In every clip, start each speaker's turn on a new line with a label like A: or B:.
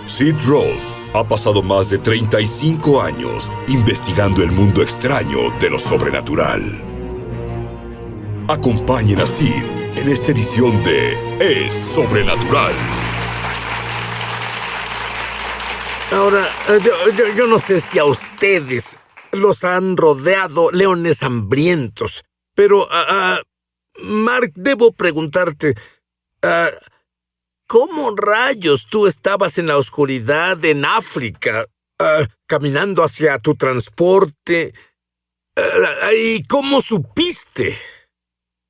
A: Sid Roth ha pasado más de 35 años investigando el mundo extraño de lo sobrenatural. Acompañen a Sid en esta edición de Es Sobrenatural.
B: Ahora, yo no sé si a ustedes los han rodeado leones hambrientos, pero, Mark, debo preguntarte, ¿cómo rayos tú estabas en la oscuridad en África, caminando hacia tu transporte? ¿Y cómo supiste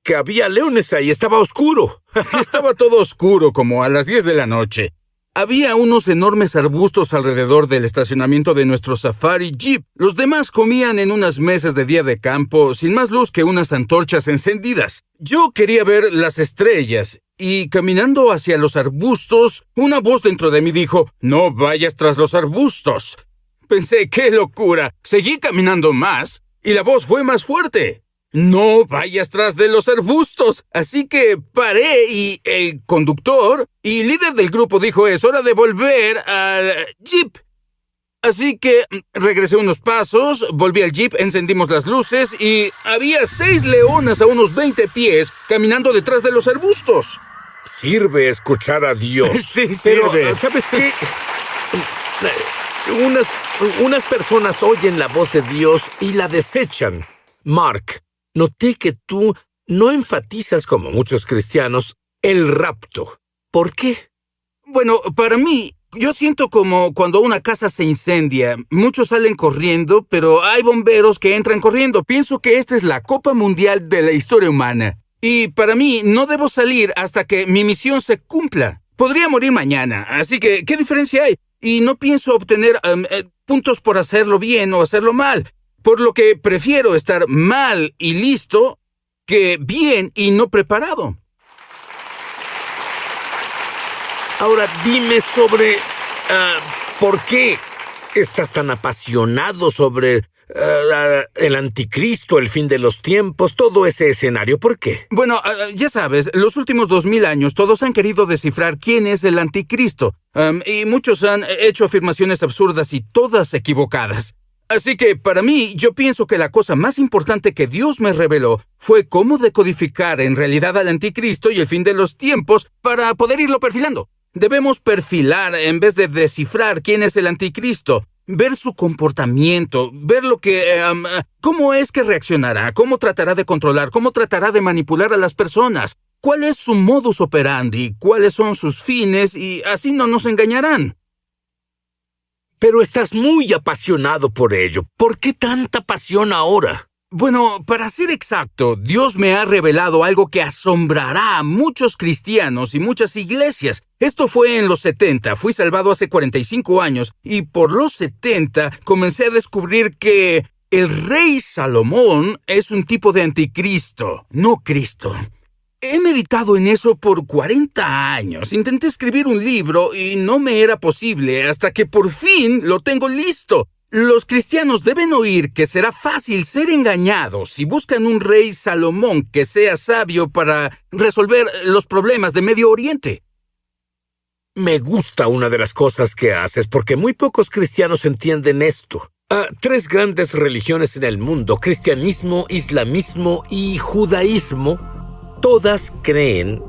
B: que había leones ahí? Estaba oscuro.
C: Estaba todo oscuro, como a las 10 de la noche. Había unos enormes arbustos alrededor del estacionamiento de nuestro safari jeep. Los demás comían en unas mesas de día de campo, sin más luz que unas antorchas encendidas. Yo quería ver las estrellas, y caminando hacia los arbustos, una voz dentro de mí dijo, «No vayas tras los arbustos». Pensé, ¡qué locura! Seguí caminando más, y la voz fue más fuerte. «No vayas tras de los arbustos». Así que paré y el conductor y líder del grupo dijo, «Es hora de volver al jeep». Así que regresé unos pasos, volví al jeep, encendimos las luces y había 6 leonas a unos 20 pies caminando detrás de los arbustos.
B: Sirve escuchar a Dios.
C: Sí,
B: pero,
C: sirve.
B: ¿sabes qué? Unas personas oyen la voz de Dios y la desechan. Mark, noté que tú no enfatizas, como muchos cristianos, el rapto. ¿Por qué?
C: Bueno, para mí, yo siento como cuando una casa se incendia. Muchos salen corriendo, pero hay bomberos que entran corriendo. Pienso que esta es la Copa Mundial de la historia humana. Y para mí, no debo salir hasta que mi misión se cumpla. Podría morir mañana, así que, ¿qué diferencia hay? Y no pienso obtener puntos por hacerlo bien o hacerlo mal. Por lo que prefiero estar mal y listo que bien y no preparado.
B: Ahora dime sobre por qué estás tan apasionado sobre el anticristo, el fin de los tiempos, todo ese escenario. ¿Por qué?
C: Bueno, ya sabes, los últimos 2000 años todos han querido descifrar quién es el anticristo. Y muchos han hecho afirmaciones absurdas y todas equivocadas. Así que, para mí, yo pienso que la cosa más importante que Dios me reveló fue cómo decodificar en realidad al anticristo y el fin de los tiempos para poder irlo perfilando. Debemos perfilar en vez de descifrar quién es el anticristo, ver su comportamiento, ver lo que... cómo es que reaccionará, cómo tratará de controlar, cómo tratará de manipular a las personas, cuál es su modus operandi, cuáles son sus fines y así no nos engañarán.
B: Pero estás muy apasionado por ello. ¿Por qué tanta pasión ahora?
C: Bueno, para ser exacto, Dios me ha revelado algo que asombrará a muchos cristianos y muchas iglesias. Esto fue en los 70, fui salvado hace 45 años, y por los 70 comencé a descubrir que el rey Salomón es un tipo de anticristo, no Cristo. He meditado en eso por 40 años. Intenté escribir un libro y no me era posible hasta que por fin lo tengo listo. Los cristianos deben oír que será fácil ser engañados si buscan un rey Salomón que sea sabio para resolver los problemas de Medio Oriente.
B: Me gusta una de las cosas que haces porque muy pocos cristianos entienden esto. 3 grandes religiones en el mundo, cristianismo, islamismo y judaísmo, todas creen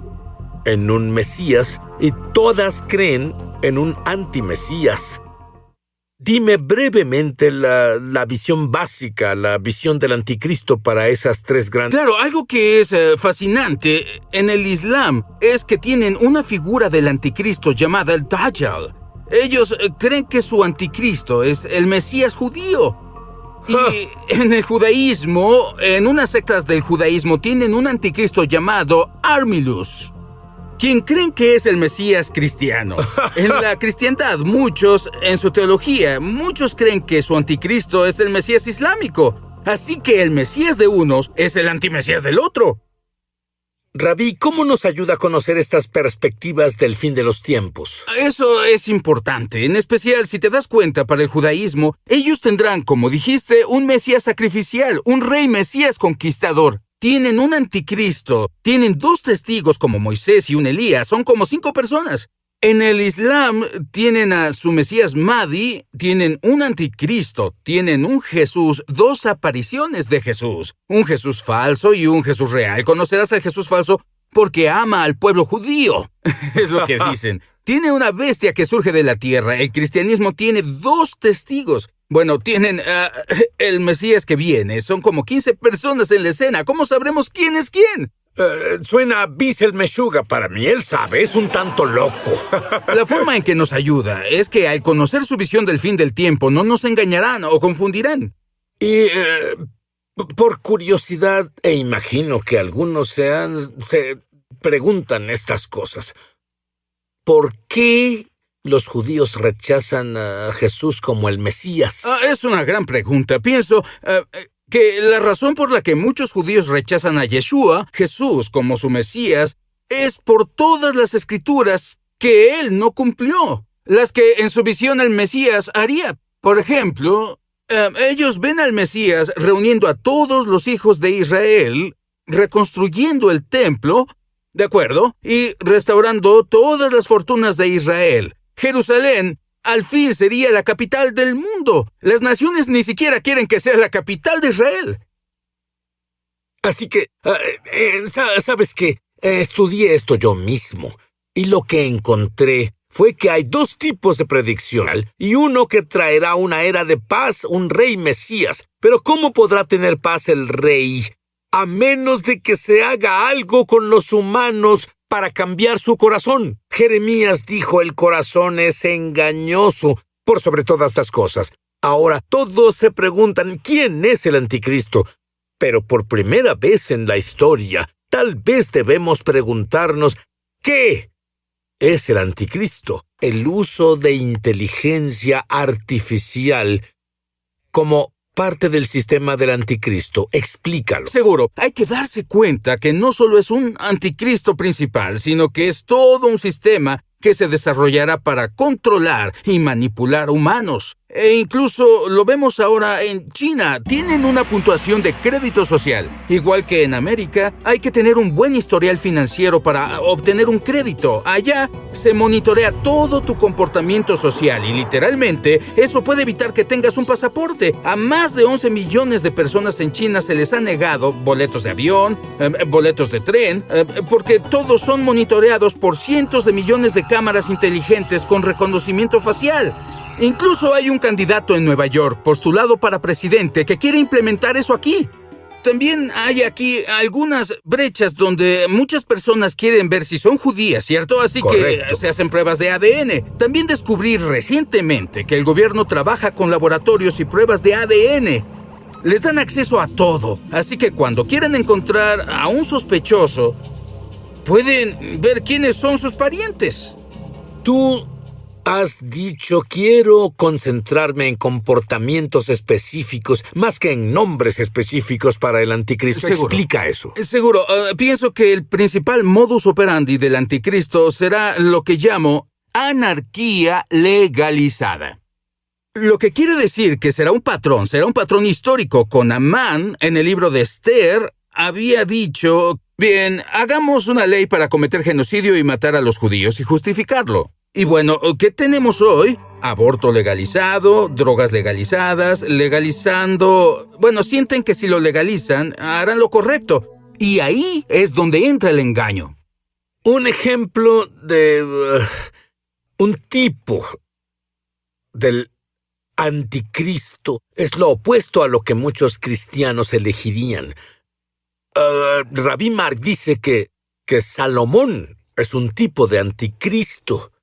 B: en un Mesías y todas creen en un antimesías. Dime brevemente la visión básica, la visión del anticristo para esas 3 grandes...
C: Claro, algo que es fascinante en el Islam es que tienen una figura del anticristo llamada el Dajjal. Ellos creen que su anticristo es el Mesías judío. Y en el judaísmo, en unas sectas del judaísmo, tienen un anticristo llamado Armilus, quien creen que es el Mesías cristiano. En la cristiandad, en su teología, muchos creen que su anticristo es el Mesías islámico. Así que el Mesías de unos es el antimesías del otro.
B: Rabí, ¿cómo nos ayuda a conocer estas perspectivas del fin de los tiempos?
C: Eso es importante, en especial si te das cuenta, para el judaísmo, ellos tendrán, como dijiste, un Mesías sacrificial, un rey Mesías conquistador. Tienen un anticristo, tienen 2 testigos como Moisés y un Elías, son como 5 personas. En el Islam tienen a su Mesías Mahdi, tienen un anticristo, tienen un Jesús, dos apariciones de Jesús, un Jesús falso y un Jesús real. Conocerás al Jesús falso porque ama al pueblo judío. Es lo que dicen. Tiene una bestia que surge de la tierra. El cristianismo tiene dos testigos. Bueno, tienen el Mesías que viene. Son como 15 personas en la escena. ¿Cómo sabremos quién es quién?
B: Suena a Bissell Meshuggah para mí. Él sabe, es un tanto loco.
C: La forma en que nos ayuda es que al conocer su visión del fin del tiempo no nos engañarán o confundirán.
B: Y por curiosidad, e imagino que algunos se preguntan estas cosas. ¿Por qué los judíos rechazan a Jesús como el Mesías?
C: Es una gran pregunta. Pienso que la razón por la que muchos judíos rechazan a Yeshua, Jesús, como su Mesías, es por todas las escrituras que él no cumplió, las que en su visión el Mesías haría. Por ejemplo, ellos ven al Mesías reuniendo a todos los hijos de Israel, reconstruyendo el templo, ¿de acuerdo? Y restaurando todas las fortunas de Israel. Jerusalén al fin sería la capital del mundo. Las naciones ni siquiera quieren que sea la capital de Israel.
B: Así que, ¿sabes qué? Estudié esto yo mismo, y lo que encontré fue que hay dos tipos de predicción, y uno que traerá una era de paz, un rey Mesías. Pero ¿cómo podrá tener paz el rey a menos de que se haga algo con los humanos para cambiar su corazón? Jeremías dijo: el corazón es engañoso por sobre todas las cosas. Ahora todos se preguntan quién es el anticristo. Pero por primera vez en la historia, tal vez debemos preguntarnos ¿qué es el anticristo? El uso de inteligencia artificial como parte del sistema del anticristo. Explícalo.
C: Seguro, hay que darse cuenta que no solo es un anticristo principal, sino que es todo un sistema que se desarrollará para controlar y manipular humanos. E incluso lo vemos ahora en China. Tienen una puntuación de crédito social. Igual que en América, hay que tener un buen historial financiero para obtener un crédito. Allá se monitorea todo tu comportamiento social y literalmente eso puede evitar que tengas un pasaporte. A más de 11 millones de personas en China se les ha negado boletos de avión, boletos de tren, porque todos son monitoreados por cientos de millones de cámaras inteligentes con reconocimiento facial. Incluso hay un candidato en Nueva York postulado para presidente que quiere implementar eso aquí. También hay aquí algunas brechas donde muchas personas quieren ver si son judías, ¿cierto? Así
B: Correcto.
C: que se hacen pruebas de ADN. También descubrí recientemente que el gobierno trabaja con laboratorios y pruebas de ADN. Les dan acceso a todo, así que cuando quieran encontrar a un sospechoso, pueden ver quiénes son sus parientes.
B: Tú has dicho: quiero concentrarme en comportamientos específicos más que en nombres específicos para el anticristo.
C: Seguro.
B: Explica eso.
C: Seguro, pienso que el principal modus operandi del anticristo será lo que llamo anarquía legalizada. Lo que quiere decir que será un patrón histórico. Con Amán, en el libro de Esther, había dicho: bien, hagamos una ley para cometer genocidio y matar a los judíos y justificarlo. Y bueno, ¿qué tenemos hoy? Aborto legalizado, drogas legalizadas, legalizando... Bueno, sienten que si lo legalizan, harán lo correcto. Y ahí es donde entra el engaño.
B: Un ejemplo de un tipo del anticristo es lo opuesto a lo que muchos cristianos elegirían. Rabí Mark dice que Salomón es un tipo de anticristo.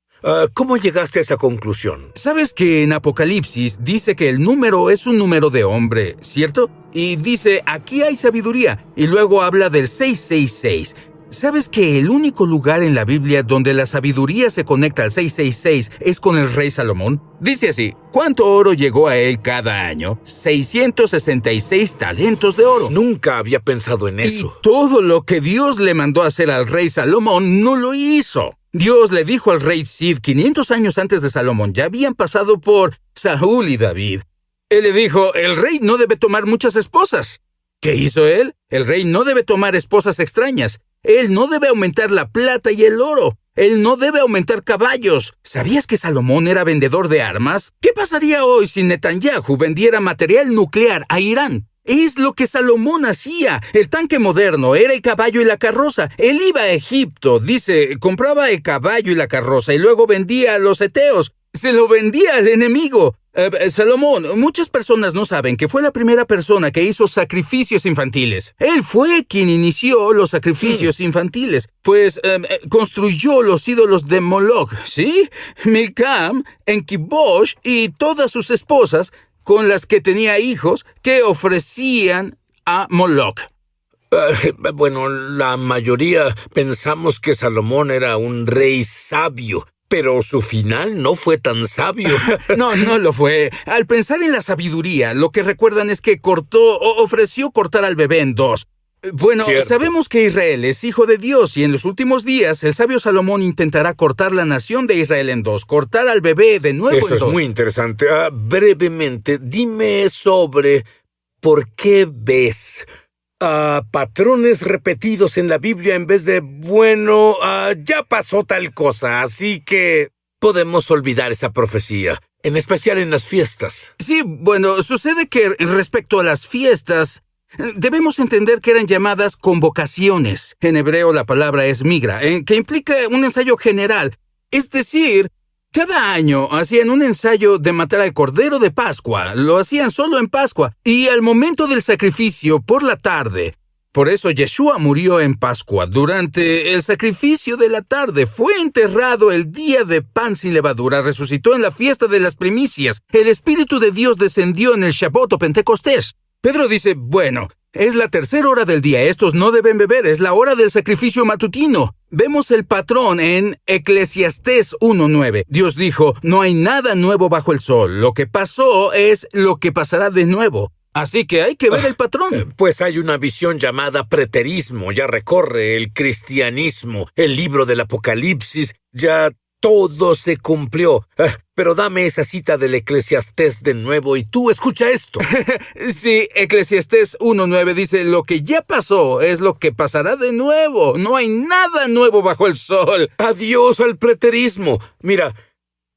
B: ¿Cómo llegaste a esa conclusión?
C: ¿Sabes que en Apocalipsis dice que el número es un número de hombre, cierto? Y dice, aquí hay sabiduría, y luego habla del 666. ¿Sabes que el único lugar en la Biblia donde la sabiduría se conecta al 666 es con el rey Salomón? Dice así: ¿cuánto oro llegó a él cada año? 666 talentos de oro.
B: Nunca había pensado en eso.
C: Y todo lo que Dios le mandó a hacer al rey Salomón no lo hizo. Dios le dijo al rey Sid 500 años antes de Salomón, ya habían pasado por Saúl y David. Él le dijo: el rey no debe tomar muchas esposas. ¿Qué hizo él? El rey no debe tomar esposas extrañas. Él no debe aumentar la plata y el oro. Él no debe aumentar caballos. ¿Sabías que Salomón era vendedor de armas? ¿Qué pasaría hoy si Netanyahu vendiera material nuclear a Irán? Es lo que Salomón hacía. El tanque moderno era el caballo y la carroza. Él iba a Egipto, dice, compraba el caballo y la carroza y luego vendía a los heteos. Se lo vendía al enemigo. Salomón, muchas personas no saben que fue la primera persona que hizo sacrificios infantiles. Él fue quien inició los sacrificios infantiles, pues construyó los ídolos de Moloch, ¿sí? Milcam, Enkibosh y todas sus esposas, con las que tenía hijos, que ofrecían a Moloch.
B: Bueno, la mayoría pensamos que Salomón era un rey sabio, pero su final no fue tan sabio.
C: No lo fue. Al pensar en la sabiduría, lo que recuerdan es que ofreció cortar al bebé en dos. Bueno,
B: Cierto.
C: Sabemos que Israel es hijo de Dios y en los últimos días el sabio Salomón intentará cortar la nación de Israel en dos, cortar al bebé de nuevo
B: Eso
C: en
B: es
C: dos.
B: muy interesante. Brevemente, dime sobre por qué ves patrones repetidos en la Biblia en vez de, ya pasó tal cosa, así que podemos olvidar esa profecía, en especial en las fiestas.
C: Sí, bueno, sucede que respecto a las fiestas, debemos entender que eran llamadas convocaciones. En hebreo la palabra es migra, que implica un ensayo general. Es decir, cada año hacían un ensayo de matar al Cordero de Pascua. Lo hacían solo en Pascua. Y al momento del sacrificio, por la tarde. Por eso Yeshua murió en Pascua. Durante el sacrificio de la tarde fue enterrado el día de pan sin levadura. Resucitó en la fiesta de las primicias. El Espíritu de Dios descendió en el Shabbat o Pentecostés. Pedro dice, bueno, es la tercera hora del día, estos no deben beber, es la hora del sacrificio matutino. Vemos el patrón en Eclesiastés 1:9. Dios dijo, no hay nada nuevo bajo el sol, lo que pasó es lo que pasará de nuevo. Así que hay que ver el patrón.
B: Pues hay una visión llamada preterismo, ya recorre el cristianismo, el libro del Apocalipsis, ya todo se cumplió. Pero dame esa cita del Eclesiastés de nuevo y tú escucha esto.
C: Sí, Eclesiastés 1:9 dice, lo que ya pasó es lo que pasará de nuevo. No hay nada nuevo bajo el sol.
B: Adiós al preterismo. Mira,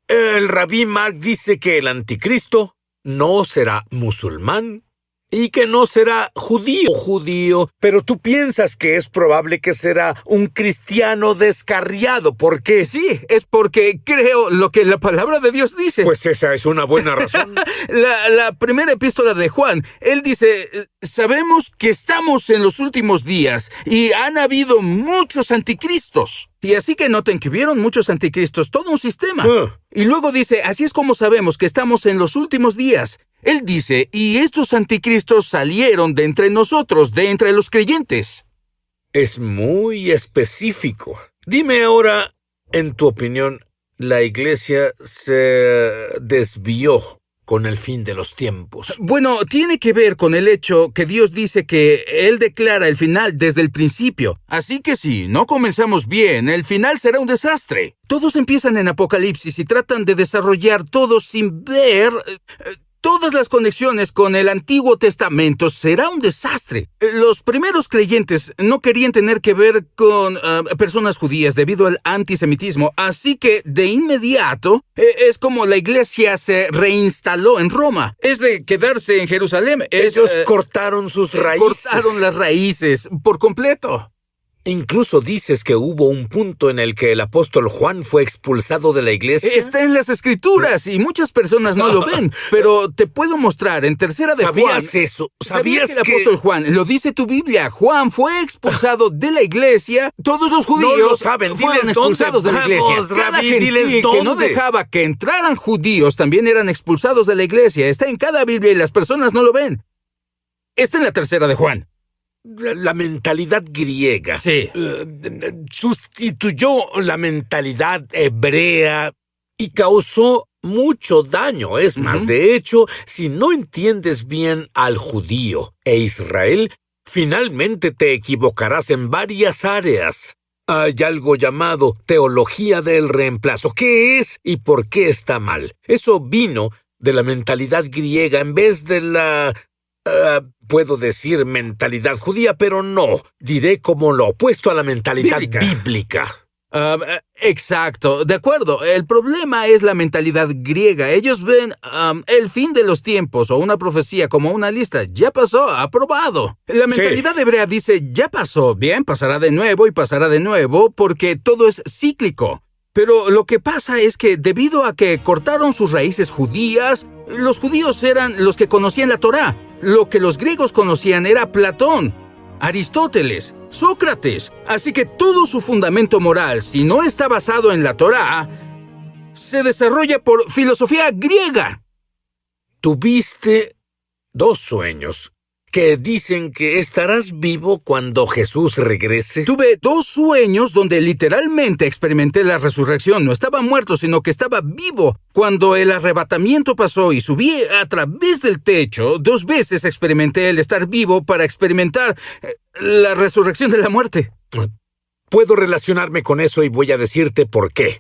B: el Rabí Mark dice que el anticristo no será musulmán y que no será judío, pero tú piensas que es probable que será un cristiano descarriado. ¿Por qué?
C: Sí, es porque creo lo que la palabra de Dios dice.
B: Pues esa es una buena razón.
C: La primera epístola de Juan, él dice, sabemos que estamos en los últimos días y han habido muchos anticristos. Y así que noten que hubieron muchos anticristos, todo un sistema. Y luego dice, así es como sabemos que estamos en los últimos días. Él dice, y estos anticristos salieron de entre nosotros, de entre los creyentes.
B: Es muy específico. Dime ahora, en tu opinión, ¿la iglesia se desvió con el fin de los tiempos?
C: Bueno, tiene que ver con el hecho que Dios dice que Él declara el final desde el principio. Así que si no comenzamos bien, el final será un desastre. Todos empiezan en Apocalipsis y tratan de desarrollar todo sin ver todas las conexiones con el Antiguo Testamento. Será un desastre. Los primeros creyentes no querían tener que ver con personas judías debido al antisemitismo, así que de inmediato es como la iglesia se reinstaló en Roma. Es de quedarse en Jerusalén.
B: Ellos cortaron sus raíces.
C: Cortaron las raíces por completo.
B: Incluso dices que hubo un punto en el que el apóstol Juan fue expulsado de la iglesia.
C: Está en las Escrituras y muchas personas no lo ven, pero te puedo mostrar en Tercera de Juan.
B: ¿Sabías eso? ¿Sabías
C: que el apóstol Juan, lo dice tu Biblia, Juan fue expulsado de la iglesia? Todos los judíos
B: no lo saben.
C: fueron
B: Diles
C: expulsados
B: dónde.
C: de la iglesia.
B: Vamos,
C: Cada
B: Rabí,
C: gentil
B: diles
C: que no
B: dónde.
C: dejaba que entraran judíos también eran expulsados de la iglesia. Está en cada Biblia y las personas no lo ven. Está en la Tercera de Juan.
B: La mentalidad griega
C: Sí.
B: Sustituyó la mentalidad hebrea y causó mucho daño. Es más, de hecho, si no entiendes bien al judío e Israel, finalmente te equivocarás en varias áreas. Hay algo llamado teología del reemplazo. ¿Qué es y por qué está mal? Eso vino de la mentalidad griega en vez de la... puedo decir mentalidad judía, pero no. Diré como lo opuesto a la mentalidad bíblica.
C: Exacto, de acuerdo. El problema es la mentalidad griega. Ellos ven el fin de los tiempos o una profecía como una lista. Ya pasó, aprobado. La mentalidad hebrea dice, ya pasó, bien, pasará de nuevo y pasará de nuevo porque todo es cíclico. Pero lo que pasa es que debido a que cortaron sus raíces judías, los judíos eran los que conocían la Torá. Lo que los griegos conocían era Platón, Aristóteles, Sócrates. Así que todo su fundamento moral, si no está basado en la Torá, se desarrolla por filosofía griega.
B: Tuviste 2 sueños que dicen que estarás vivo cuando Jesús regrese.
C: Tuve 2 sueños donde literalmente experimenté la resurrección. No estaba muerto, sino que estaba vivo. Cuando el arrebatamiento pasó y subí a través del techo, 2 veces experimenté el estar vivo para experimentar la resurrección de la muerte.
B: Puedo relacionarme con eso y voy a decirte por qué.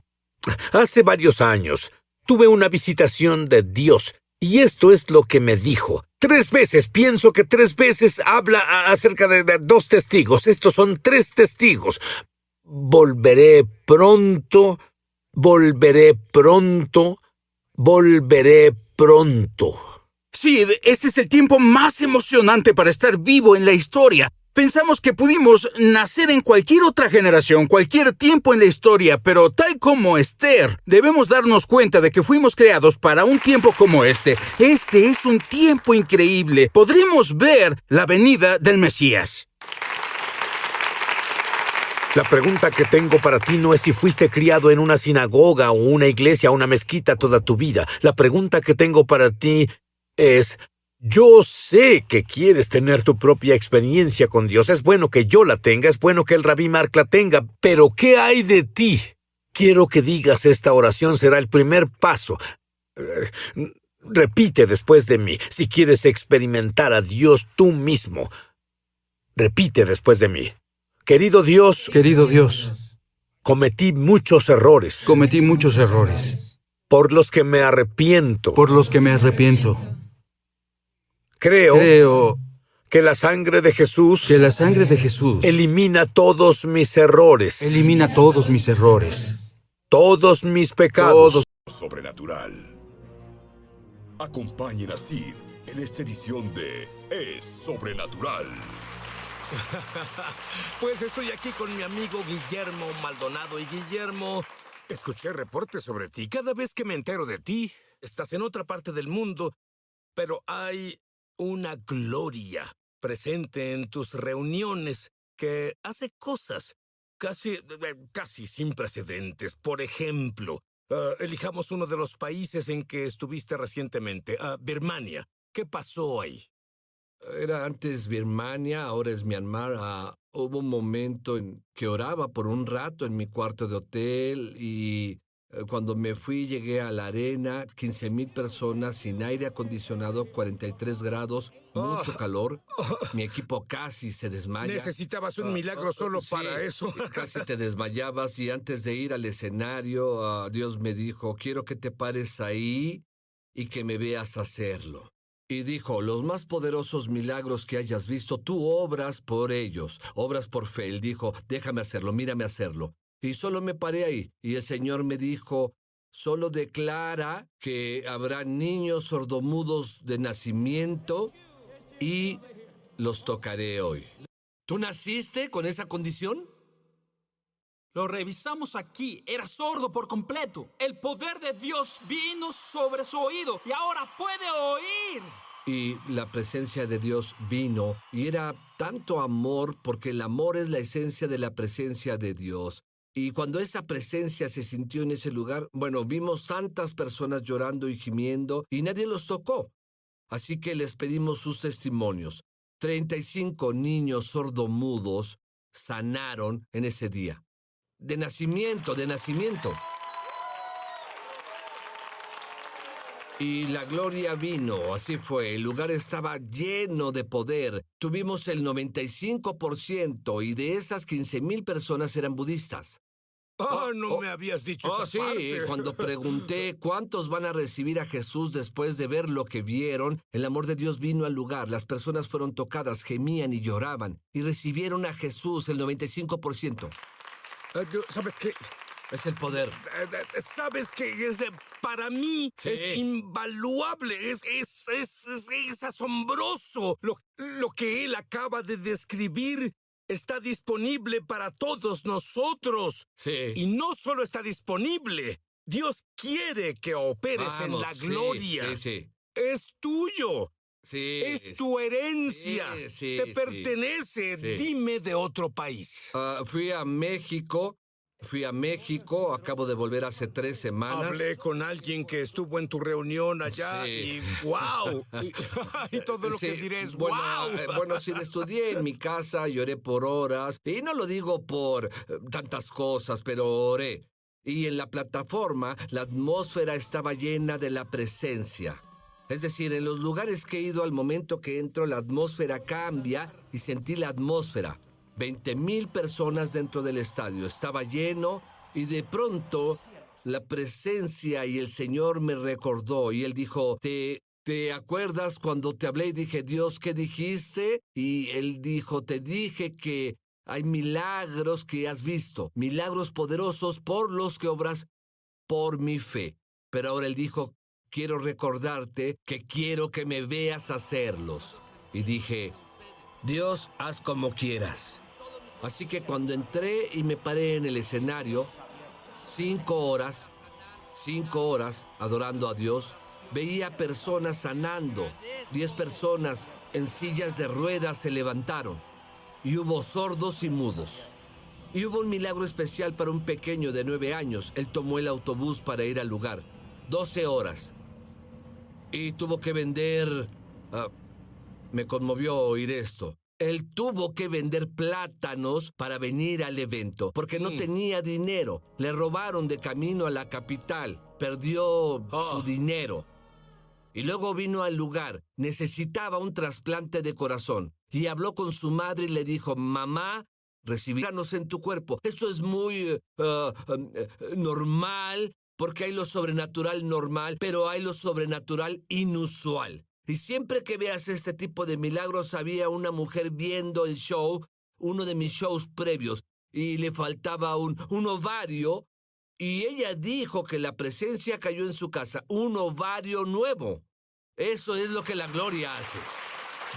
B: Hace varios años tuve una visitación de Dios. Y esto es lo que me dijo. 3 veces, pienso que 3 veces habla acerca de 2 testigos. Estos son 3 testigos. Volveré pronto, volveré pronto, volveré pronto.
C: Sí, ese es el tiempo más emocionante para estar vivo en la historia. Pensamos que pudimos nacer en cualquier otra generación, cualquier tiempo en la historia, pero tal como Esther, debemos darnos cuenta de que fuimos creados para un tiempo como este. Este es un tiempo increíble. Podremos ver la venida del Mesías.
B: La pregunta que tengo para ti no es si fuiste criado en una sinagoga o una iglesia o una mezquita toda tu vida. La pregunta que tengo para ti es... Yo sé que quieres tener tu propia experiencia con Dios. Es bueno que yo la tenga, es bueno que el Rabí Mark la tenga, pero ¿qué hay de ti? Quiero que digas esta oración, será el primer paso. Repite después de mí, si quieres experimentar a Dios tú mismo. Repite después de mí. Querido Dios, cometí muchos errores.
C: Cometí muchos errores.
B: Por los que me arrepiento. Creo que la sangre de Jesús elimina todos mis errores. Todos mis pecados.
A: Sobrenatural. Acompañen a Sid en esta edición de Es Sobrenatural.
B: Pues estoy aquí con mi amigo Guillermo Maldonado. Y Guillermo, escuché reportes sobre ti. Cada vez que me entero de ti, estás en otra parte del mundo, pero hay una gloria presente en tus reuniones que hace cosas casi sin precedentes. Por ejemplo, elijamos uno de los países en que estuviste recientemente, Birmania. ¿Qué pasó ahí?
D: Era antes Birmania, ahora es Myanmar. Hubo un momento en que oraba por un rato en mi cuarto de hotel y cuando me fui llegué a la arena, 15,000 personas sin aire acondicionado, 43 grados, mucho calor. Mi equipo casi se desmaya.
B: Necesitabas un milagro solo
D: sí,
B: para eso.
D: Casi te desmayabas y antes de ir al escenario, Dios me dijo, quiero que te pares ahí y que me veas hacerlo. Y dijo, los más poderosos milagros que hayas visto, tú obras por ellos, obras por fe. Él dijo, déjame hacerlo, mírame hacerlo. Y solo me paré ahí. Y el Señor me dijo, solo declara que habrá niños sordomudos de nacimiento y los tocaré hoy. ¿Tú naciste con esa condición?
E: Lo revisamos aquí. Era sordo por completo. El poder de Dios vino sobre su oído y ahora puede oír.
D: Y la presencia de Dios vino y era tanto amor porque el amor es la esencia de la presencia de Dios. Y cuando esa presencia se sintió en ese lugar, vimos tantas personas llorando y gimiendo y nadie los tocó. Así que les pedimos sus testimonios. 35 niños sordomudos sanaron en ese día. De nacimiento. Y la gloria vino, así fue. El lugar estaba lleno de poder. Tuvimos el 95% y de esas 15,000 personas eran budistas.
B: No me habías dicho esa
D: sí,
B: parte.
D: Cuando pregunté cuántos van a recibir a Jesús después de ver lo que vieron, el amor de Dios vino al lugar. Las personas fueron tocadas, gemían y lloraban y recibieron a Jesús el 95%.
B: ¿Sabes qué?
D: Es el poder.
B: ¿Sabes qué? Para mí
D: Sí.
B: es invaluable, es asombroso. Lo que él acaba de describir está disponible para todos nosotros.
D: Sí.
B: Y no solo está disponible, Dios quiere que operes en
D: Vamos,
B: la
D: sí,
B: gloria.
D: Sí.
B: Es tuyo.
D: Sí.
B: Es tu herencia.
D: Sí,
B: Te pertenece.
D: sí.
B: Dime de otro país.
D: Fui a México. Acabo de volver hace 3 semanas.
B: Hablé con alguien que estuvo en tu reunión allá
D: Sí.
B: y ¡wow! Y todo lo
D: Sí,
B: que diré es
D: bueno,
B: ¡wow!
D: bueno, sí, estudié en mi casa, lloré por horas. Y no lo digo por tantas cosas, pero oré. Y en la plataforma, la atmósfera estaba llena de la presencia. Es decir, en los lugares que he ido, al momento que entro, la atmósfera cambia y sentí la atmósfera. 20,000 personas dentro del estadio. Estaba lleno y de pronto la presencia y el Señor me recordó y Él dijo, ¿Te acuerdas cuando te hablé y dije, Dios, ¿qué dijiste? Y Él dijo, te dije que hay milagros que has visto, milagros poderosos por los que obras por mi fe. Pero ahora Él dijo, quiero recordarte que quiero que me veas hacerlos. Y dije, Dios, haz como quieras. Así que cuando entré y me paré en el escenario, 5 horas adorando a Dios, veía personas sanando. 10 personas en sillas de ruedas se levantaron. Y hubo sordos y mudos. Y hubo un milagro especial para un pequeño de 9 años. Él tomó el autobús para ir al lugar. 12 horas. Y tuvo que vender... me conmovió oír esto. Él tuvo que vender plátanos para venir al evento, porque no tenía dinero. Le robaron de camino a la capital. Perdió su dinero. Y luego vino al lugar. Necesitaba un trasplante de corazón. Y habló con su madre y le dijo, mamá, recibirnos en tu cuerpo. Eso es muy normal, porque hay lo sobrenatural normal, pero hay lo sobrenatural inusual. Y siempre que veas este tipo de milagros, había una mujer viendo el show, uno de mis shows previos, y le faltaba un ovario, y ella dijo que la presencia cayó en su casa, un ovario nuevo. Eso es lo que la gloria hace.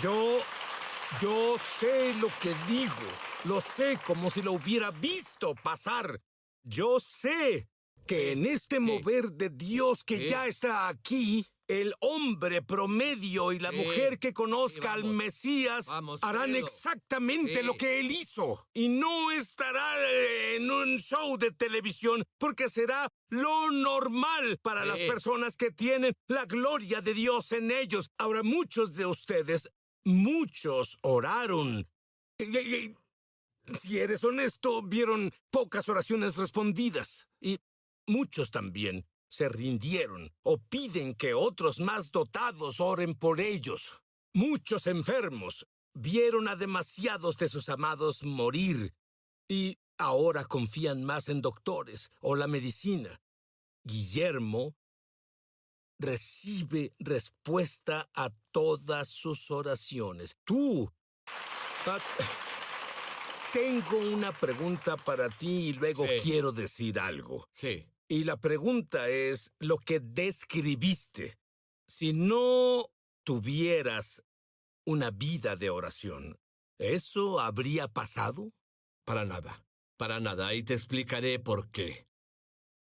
B: Yo sé lo que digo. Lo sé como si lo hubiera visto pasar. Yo sé que en este mover de Dios que ya está aquí, el hombre promedio y la mujer que conozca al Mesías harán exactamente lo que él hizo. Y no estará en un show de televisión, porque será lo normal para las personas que tienen la gloria de Dios en ellos. Ahora, muchos de ustedes, muchos oraron. Si eres honesto, vieron pocas oraciones respondidas. Y muchos también se rindieron o piden que otros más dotados oren por ellos. Muchos enfermos vieron a demasiados de sus amados morir y ahora confían más en doctores o la medicina. Guillermo recibe respuesta a todas sus oraciones. Tengo una pregunta para ti y luego quiero decir algo.
D: Sí.
B: Y la pregunta es lo que describiste. Si no tuvieras una vida de oración, ¿eso habría pasado?
D: Para nada. Y te explicaré por qué.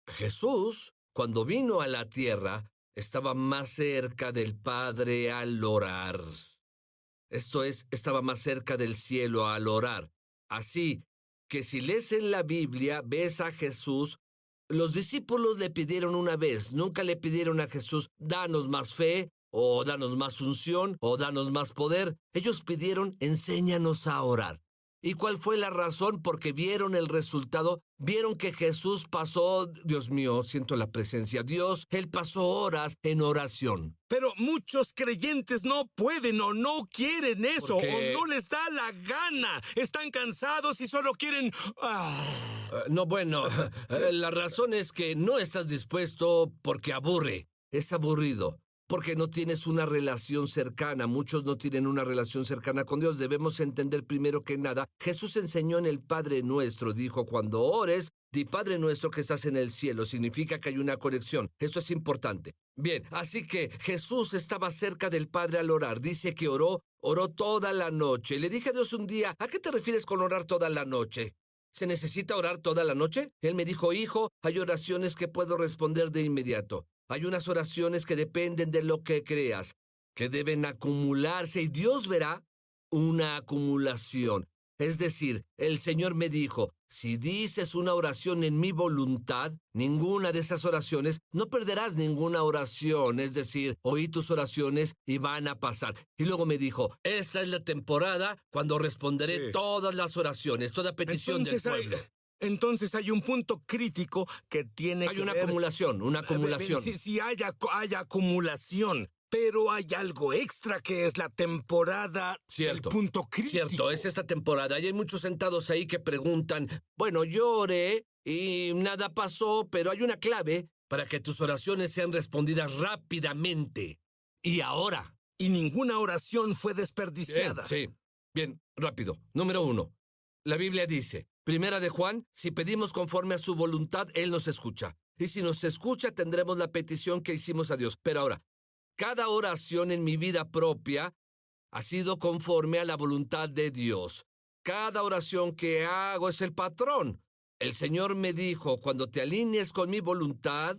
D: Jesús, cuando vino a la tierra, estaba más cerca del Padre al orar. Esto es, estaba más cerca del cielo al orar. Así que si lees en la Biblia, ves a Jesús. Los discípulos le pidieron una vez, nunca le pidieron a Jesús, danos más fe, o danos más unción, o danos más poder. Ellos pidieron, enséñanos a orar. ¿Y cuál fue la razón? Porque vieron el resultado, vieron que Jesús pasó, Dios mío, siento la presencia, Dios, Él pasó horas en oración.
B: Pero muchos creyentes no pueden o no quieren eso,
D: Porque...
B: o no les da la gana. Están cansados y solo quieren...
D: La razón es que no estás dispuesto porque aburre, es aburrido. porque no tienes una relación cercana. Muchos no tienen una relación cercana con Dios. Debemos entender primero que nada, Jesús enseñó en el Padre Nuestro, dijo, cuando ores, di Padre Nuestro que estás en el cielo. Significa que hay una conexión. Esto es importante. Bien, así que Jesús estaba cerca del Padre al orar. Dice que oró toda la noche. Le dije a Dios un día, ¿a qué te refieres con orar toda la noche? ¿Se necesita orar toda la noche? Él me dijo, hijo, hay oraciones que puedo responder de inmediato. Hay unas oraciones que dependen de lo que creas, que deben acumularse y Dios verá una acumulación. Es decir, el Señor me dijo, si dices una oración en mi voluntad, ninguna de esas oraciones, no perderás ninguna oración. Es decir, oí tus oraciones y van a pasar. Y luego me dijo, esta es la temporada cuando responderé todas las oraciones, toda petición del pueblo.
B: Entonces hay un punto crítico que tiene
D: Hay una acumulación, una acumulación.
B: Sí, hay acumulación, pero hay algo extra que es la temporada
D: Cierto,
B: del punto crítico.
D: Cierto, es esta temporada y hay muchos sentados ahí que preguntan, bueno, yo oré y nada pasó, pero hay una clave para que tus oraciones sean respondidas rápidamente. Y ahora.
B: Y ninguna oración fue desperdiciada.
D: Sí, bien, rápido. Número 1. La Biblia dice, Primera de Juan, si pedimos conforme a su voluntad, Él nos escucha. Y si nos escucha, tendremos la petición que hicimos a Dios. Pero ahora, cada oración en mi vida propia ha sido conforme a la voluntad de Dios. Cada oración que hago es el patrón. El Señor me dijo, cuando te alinees con mi voluntad,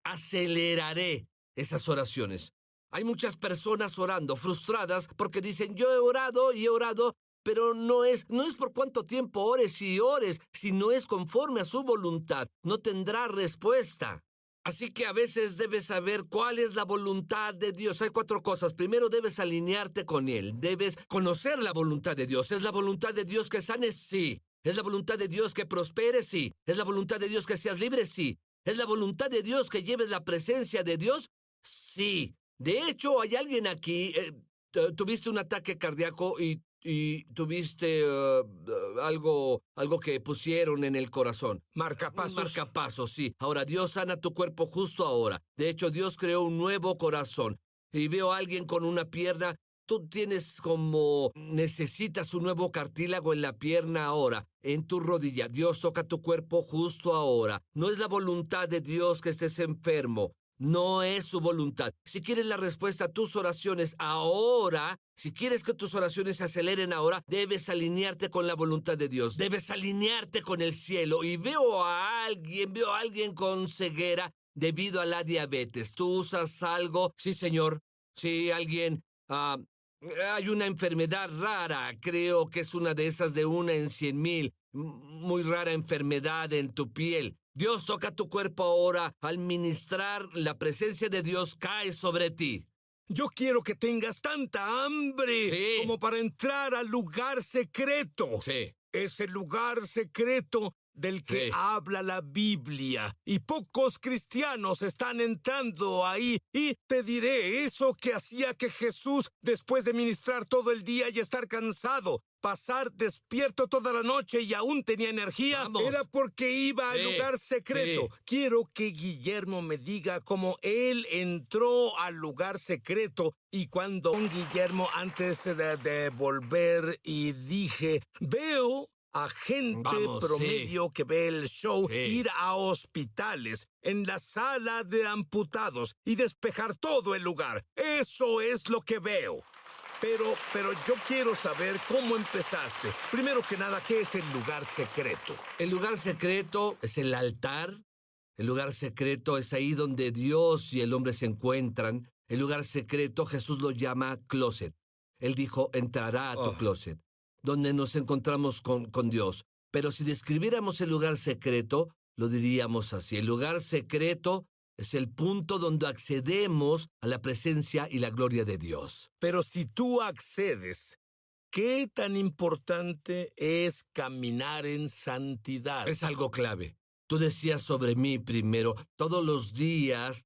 D: aceleraré esas oraciones. Hay muchas personas orando, frustradas, porque dicen, yo he orado y he orado, pero no es por cuánto tiempo ores y ores, si no es conforme a su voluntad, no tendrá respuesta. Así que a veces debes saber cuál es la voluntad de Dios. Hay 4 cosas. Primero, debes alinearte con Él. Debes conocer la voluntad de Dios. ¿Es la voluntad de Dios que sanes? Sí. ¿Es la voluntad de Dios que prosperes? Sí. ¿Es la voluntad de Dios que seas libre? Sí. ¿Es la voluntad de Dios que lleves la presencia de Dios? Sí. De hecho, hay alguien aquí, tuviste un ataque cardíaco y tuviste algo que pusieron en el corazón.
B: Marcapasos.
D: Un marcapasos, sí. Ahora, Dios sana tu cuerpo justo ahora. De hecho, Dios creó un nuevo corazón. Y veo a alguien con una pierna. Tú necesitas un nuevo cartílago en la pierna ahora, en tu rodilla. Dios toca tu cuerpo justo ahora. No es la voluntad de Dios que estés enfermo. No es su voluntad. Si quieres la respuesta a tus oraciones ahora, si quieres que tus oraciones se aceleren ahora, debes alinearte con la voluntad de Dios. Debes alinearte con el cielo. Y veo a alguien con ceguera debido a la diabetes. ¿Tú usas algo? Sí, señor. Sí, alguien. Hay una enfermedad rara. Creo que es una de esas de 1 en 100,000. Muy rara enfermedad en tu piel. Dios toca tu cuerpo ahora. Al ministrar, la presencia de Dios cae sobre ti.
B: Yo quiero que tengas tanta hambre como para entrar al lugar secreto.
D: Sí.
B: Ese lugar secreto del que habla la Biblia. Y pocos cristianos están entrando ahí. Y te diré eso que hacía que Jesús, después de ministrar todo el día y estar cansado, pasar despierto toda la noche y aún tenía energía, era porque iba al lugar secreto. Sí. Quiero que Guillermo me diga cómo él entró al lugar secreto. Y cuando Guillermo, antes de volver, y dije, veo a gente promedio que ve el show ir a hospitales, en la sala de amputados y despejar todo el lugar. Eso es lo que veo. Pero yo quiero saber cómo empezaste. Primero que nada, ¿qué es el lugar secreto?
D: El lugar secreto es el altar. El lugar secreto es ahí donde Dios y el hombre se encuentran. El lugar secreto Jesús lo llama closet. Él dijo, entrará a tu closet, donde nos encontramos con Dios. Pero si describiéramos el lugar secreto, lo diríamos así. El lugar secreto es el punto donde accedemos a la presencia y la gloria de Dios.
B: Pero si tú accedes, ¿qué tan importante es caminar en santidad?
D: Es algo clave. Tú decías sobre mí primero, todos los días,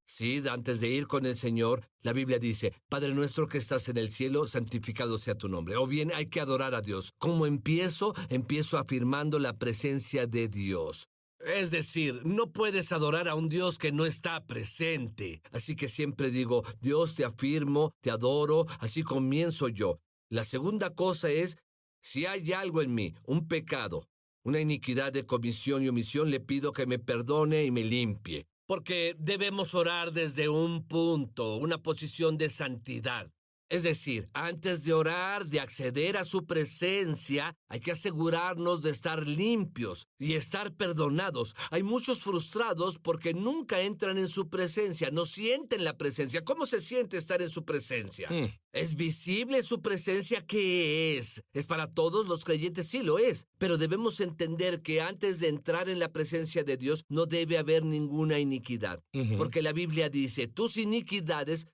D: antes de ir con el Señor, la Biblia dice, Padre nuestro que estás en el cielo, santificado sea tu nombre. O bien hay que adorar a Dios. ¿Cómo empiezo? Empiezo afirmando la presencia de Dios. Es decir, no puedes adorar a un Dios que no está presente. Así que siempre digo, Dios, te afirmo, te adoro, así comienzo yo. La segunda cosa es, si hay algo en mí, un pecado, una iniquidad de comisión y omisión, le pido que me perdone y me limpie. Porque debemos orar desde un punto, una posición de santidad. Es decir, antes de orar, de acceder a su presencia, hay que asegurarnos de estar limpios y estar perdonados. Hay muchos frustrados porque nunca entran en su presencia, no sienten la presencia. ¿Cómo se siente estar en su presencia? ¿Es visible su presencia? ¿Qué es? ¿Es para todos los creyentes? Sí, lo es. Pero debemos entender que antes de entrar en la presencia de Dios, no debe haber ninguna iniquidad. Porque la Biblia dice, tus iniquidades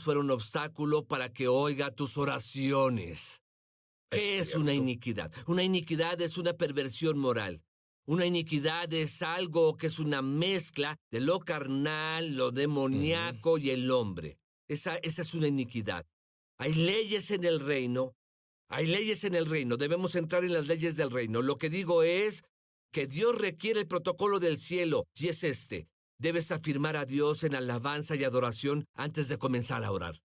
D: fueron obstáculo para que oiga tus oraciones. ¿Qué es una iniquidad? Una iniquidad es una perversión moral. Una iniquidad es algo que es una mezcla de lo carnal, lo demoníaco y el hombre. Esa es una iniquidad. Hay leyes en el reino. Debemos entrar en las leyes del reino. Lo que digo es que Dios requiere el protocolo del cielo, y es este. Debes afirmar a Dios en alabanza y adoración antes de comenzar a orar.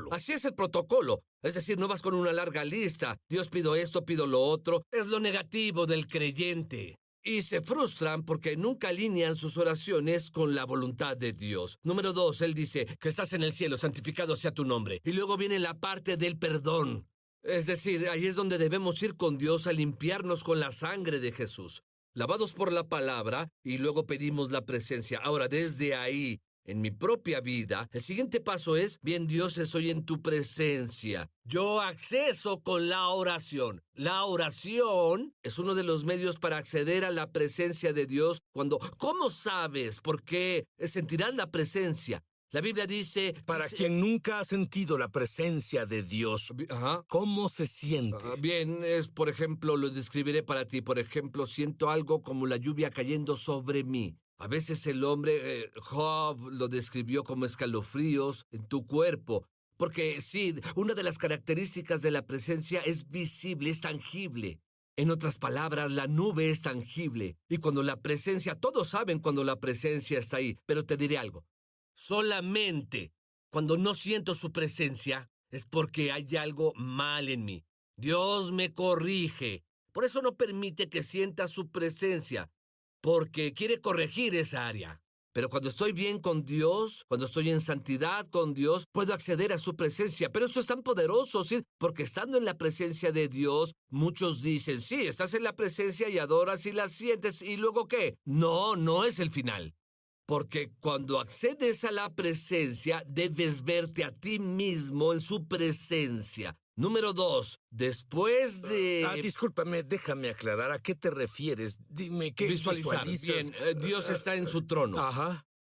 D: Así es el protocolo. Es decir, no vas con una larga lista. Dios, pido esto, pido lo otro. Es lo negativo del creyente. Y se frustran porque nunca alinean sus oraciones con la voluntad de Dios. Número 2, Él dice, que estás en el cielo, santificado sea tu nombre. Y luego viene la parte del perdón. Es decir, ahí es donde debemos ir con Dios a limpiarnos con la sangre de Jesús. Lavados por la palabra, y luego pedimos la presencia. Ahora, desde ahí, en mi propia vida, el siguiente paso es, bien, Dios, estoy en tu presencia. Yo acceso con la oración. La oración es uno de los medios para acceder a la presencia de Dios. ¿Cómo sabes? ¿Por qué sentirás la presencia? La Biblia dice...
B: Para quien nunca ha sentido la presencia de Dios, ¿cómo se siente?
D: Bien, por ejemplo, lo describiré para ti. Por ejemplo, siento algo como la lluvia cayendo sobre mí. A veces el hombre, Job, lo describió como escalofríos en tu cuerpo. Porque sí, una de las características de la presencia es visible, es tangible. En otras palabras, la nube es tangible. Y cuando la presencia, todos saben cuando la presencia está ahí. Pero te diré algo. Solamente cuando no siento su presencia es porque hay algo mal en mí. Dios me corrige. Por eso no permite que sienta su presencia, porque quiere corregir esa área. Pero cuando estoy bien con Dios, cuando estoy en santidad con Dios, puedo acceder a su presencia. Pero esto es tan poderoso, ¿sí? Porque estando en la presencia de Dios, muchos dicen, sí, estás en la presencia y adoras y la sientes. ¿Y luego qué? No es el final. Porque cuando accedes a la presencia, debes verte a ti mismo en su presencia. Número 2, después de...
B: Discúlpame, déjame aclarar. ¿A qué te refieres? Dime, ¿qué
D: visualizar?
B: visualizas?
D: Bien, Dios está en su trono.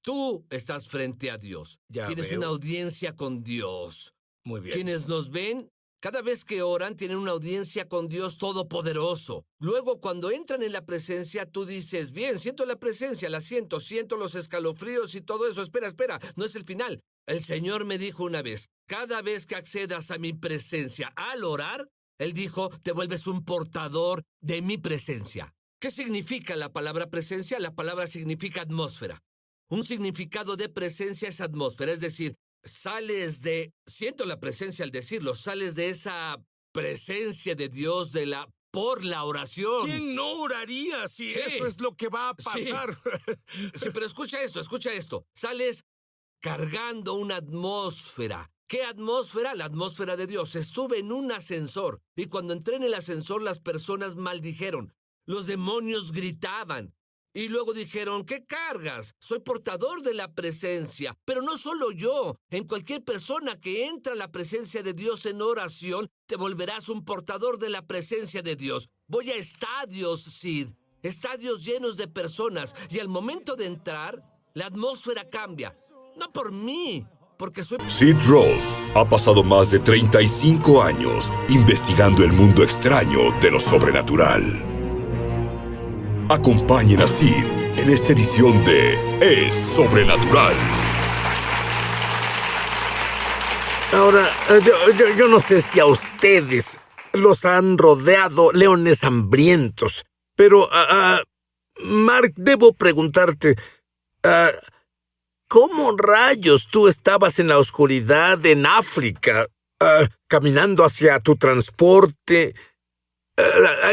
D: Tú estás frente a Dios. Tienes una audiencia con Dios.
B: Muy bien.
D: Quienes nos ven, cada vez que oran, tienen una audiencia con Dios Todopoderoso. Luego, cuando entran en la presencia, tú dices, bien, siento la presencia, la siento los escalofríos y todo eso. Espera, no es el final. El Señor me dijo una vez, cada vez que accedas a mi presencia al orar, Él dijo, te vuelves un portador de mi presencia. ¿Qué significa la palabra presencia? La palabra significa atmósfera. Un significado de presencia es atmósfera, es decir, siento la presencia al decirlo, sales de esa presencia de Dios por la oración.
B: ¿Quién no oraría si eso es lo que va a pasar?
D: Sí, pero escucha esto. Sales cargando una atmósfera. ¿Qué atmósfera? La atmósfera de Dios. Estuve en un ascensor y cuando entré en el ascensor las personas maldijeron. Los demonios gritaban. Y luego dijeron, ¿qué cargas? Soy portador de la presencia. Pero no solo yo. En cualquier persona que entra a la presencia de Dios en oración, te volverás un portador de la presencia de Dios. Voy a estadios, Sid. Estadios llenos de personas. Y al momento de entrar, la atmósfera cambia. No por mí, porque soy...
A: Sid Roth ha pasado más de 35 años investigando el mundo extraño de lo sobrenatural. Acompañen a Sid en esta edición de Es Sobrenatural.
B: Ahora, yo no sé si a ustedes los han rodeado leones hambrientos, pero Mark, debo preguntarte, ¿cómo rayos tú estabas en la oscuridad en África, caminando hacia tu transporte?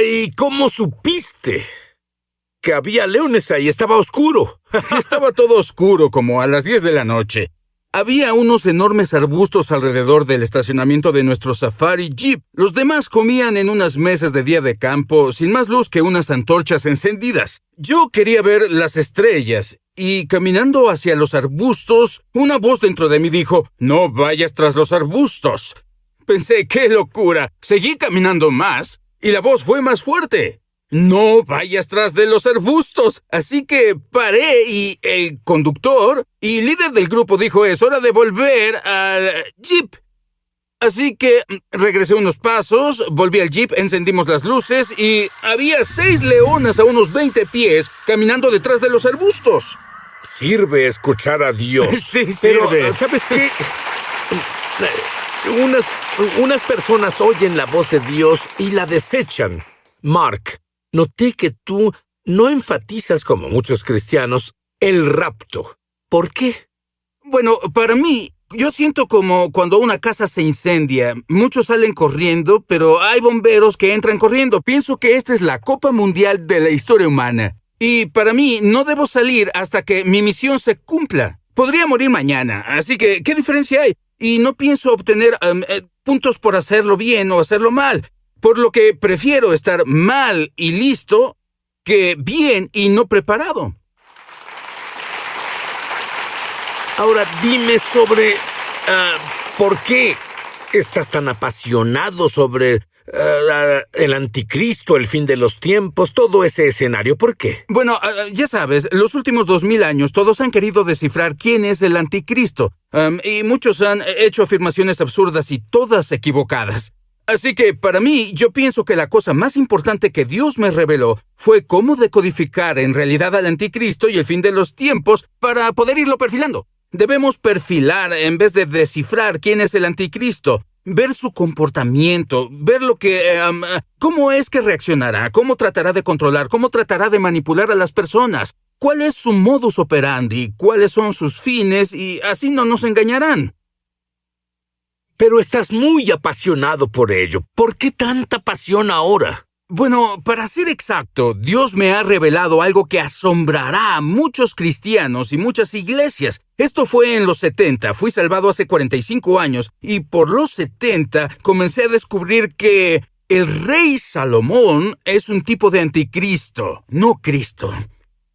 B: ¿Y cómo supiste que había leones ahí? Estaba oscuro.
C: Estaba todo oscuro, como a las 10 de la noche. Había unos enormes arbustos alrededor del estacionamiento de nuestro Safari Jeep. Los demás comían en unas mesas de día de campo, sin más luz que unas antorchas encendidas. Yo quería ver las estrellas, y caminando hacia los arbustos, una voz dentro de mí dijo, «No vayas tras los arbustos». Pensé, ¡qué locura! Seguí caminando más, y la voz fue más fuerte. «No vayas tras de los arbustos». Así que paré y el conductor y líder del grupo dijo, «Es hora de volver al Jeep». Así que regresé unos pasos, volví al Jeep, encendimos las luces y había 6 leonas a unos 20 pies caminando detrás de los arbustos.
B: Sirve escuchar a Dios.
C: Sí,
B: Pero,
C: sirve.
B: ¿sabes qué? Unas personas oyen la voz de Dios y la desechan. Mark, noté que tú no enfatizas, como muchos cristianos, el rapto. ¿Por qué?
C: Bueno, para mí, yo siento como cuando una casa se incendia. Muchos salen corriendo, pero hay bomberos que entran corriendo. Pienso que esta es la Copa Mundial de la historia humana. Y para mí, no debo salir hasta que mi misión se cumpla. Podría morir mañana, así que, ¿qué diferencia hay? Y no pienso obtener puntos por hacerlo bien o hacerlo mal. Por lo que prefiero estar mal y listo que bien y no preparado.
B: Ahora dime sobre por qué estás tan apasionado sobre el anticristo, el fin de los tiempos, todo ese escenario. ¿Por qué?
C: Bueno, ya sabes, los últimos 2000 años todos han querido descifrar quién es el anticristo. Y muchos han hecho afirmaciones absurdas y todas equivocadas. Así que, para mí, yo pienso que la cosa más importante que Dios me reveló fue cómo decodificar en realidad al anticristo y el fin de los tiempos para poder irlo perfilando. Debemos perfilar en vez de descifrar quién es el anticristo, ver su comportamiento, ver lo que... cómo es que reaccionará, cómo tratará de controlar, cómo tratará de manipular a las personas, cuál es su modus operandi, cuáles son sus fines y así no nos engañarán.
B: Pero estás muy apasionado por ello. ¿Por qué tanta pasión ahora?
C: Bueno, para ser exacto, Dios me ha revelado algo que asombrará a muchos cristianos y muchas iglesias. Esto fue en los 70, fui salvado hace 45 años, y por los 70 comencé a descubrir que el rey Salomón es un tipo de anticristo, no Cristo.